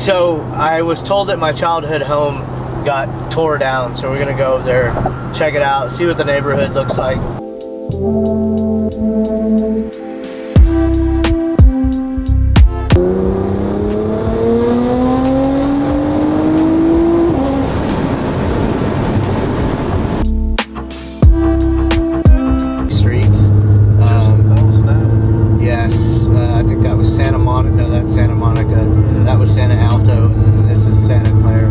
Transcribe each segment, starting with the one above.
So I was told that my childhood home got tore down, so we're gonna go over there, check it out, see what the neighborhood looks like. Streets. Yes, I think that was Santa Monica. No, that's Santa Monica. That was Santa Alto, and then this is Santa Clara,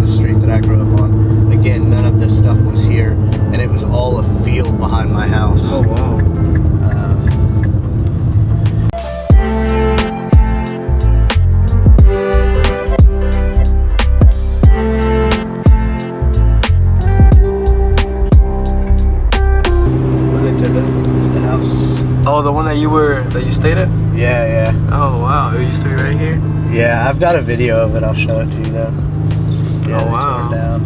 the street that I grew up on. Again, none of this stuff was here, and it was all a field behind my house. Oh wow. The house. Oh, the one that you stayed at? Yeah, yeah. Oh wow, it used to be right here? Yeah, I've got a video of it. I'll show it to you though. Yeah, oh they wow. tore it down.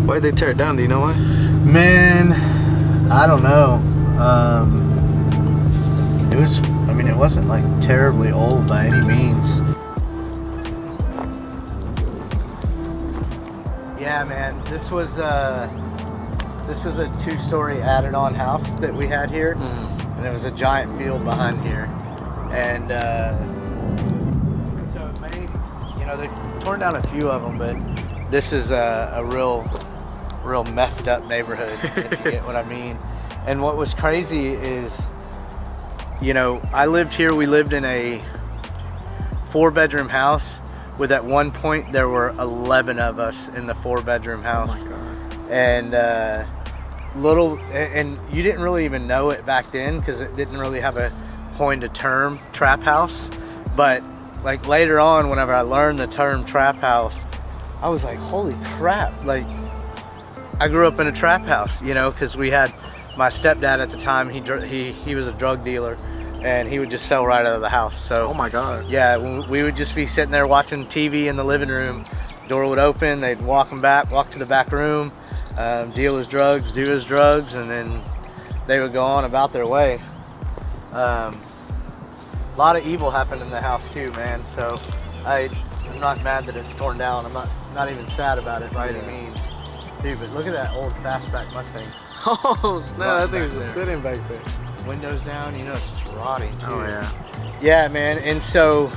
Why'd they tear it down? Do you know why? Man, I don't know. It wasn't like terribly old by any means. Yeah, man, this was a 2-story added-on house that we had here, and there was a giant field behind here, and so it made, they've torn down a few of them, but this is a real methed up neighborhood, if you get what I mean. And what was crazy is, I lived here. We lived in a 4-bedroom house with, at one point, there were 11 of us in the 4-bedroom house. Oh my God. And and you didn't really even know it back then because it didn't really have a coined a term, trap house. But like later on, whenever I learned the term trap house, I was like, holy crap, like I grew up in a trap house, because we had my stepdad at the time. He was a drug dealer, and he would just sell right out of the house. So oh my God. Yeah, we would just be sitting there watching TV in the living room. Door would open, they'd walk to the back room, deal his drugs, do his drugs, and then they would go on about their way. A lot of evil happened in the house too, man. So I'm not mad that it's torn down. I'm not even sad about it by any means. Dude, but look at that old fastback Mustang. Oh snap, that thing's just sitting back there. Windows down, it's just rotting too. Oh yeah. Yeah, man. And so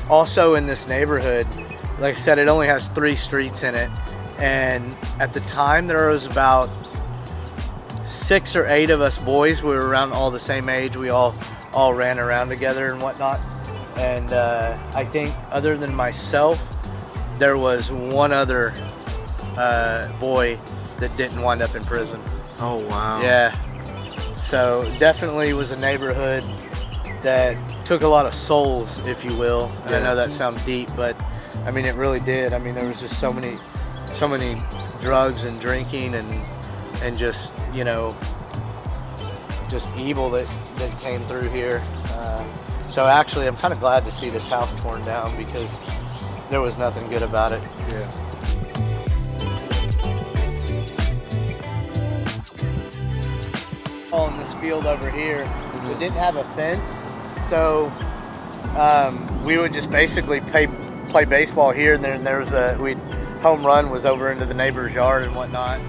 also in this neighborhood, like I said, it only has 3 streets in it. And at the time, there was about 6 or 8 of us boys. We were around all the same age. We all ran around together and whatnot. And I think other than myself, there was one other boy that didn't wind up in prison. Oh wow. Yeah. So definitely was a neighborhood that took a lot of souls, if you will. Yeah. I know that sounds deep, but it really did. There was just so many drugs and drinking and just, just evil that came through here. So actually, I'm kind of glad to see this house torn down because there was nothing good about it. Yeah. In this field over here, it didn't have a fence, so we would just basically play baseball here, and then there was home run was over into the neighbor's yard and whatnot.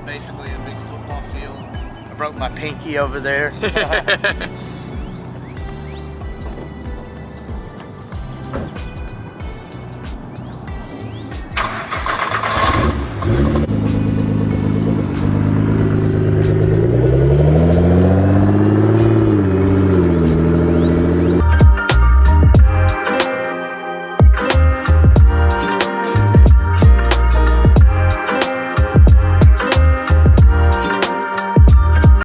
Basically a big football field. I broke my pinky over there.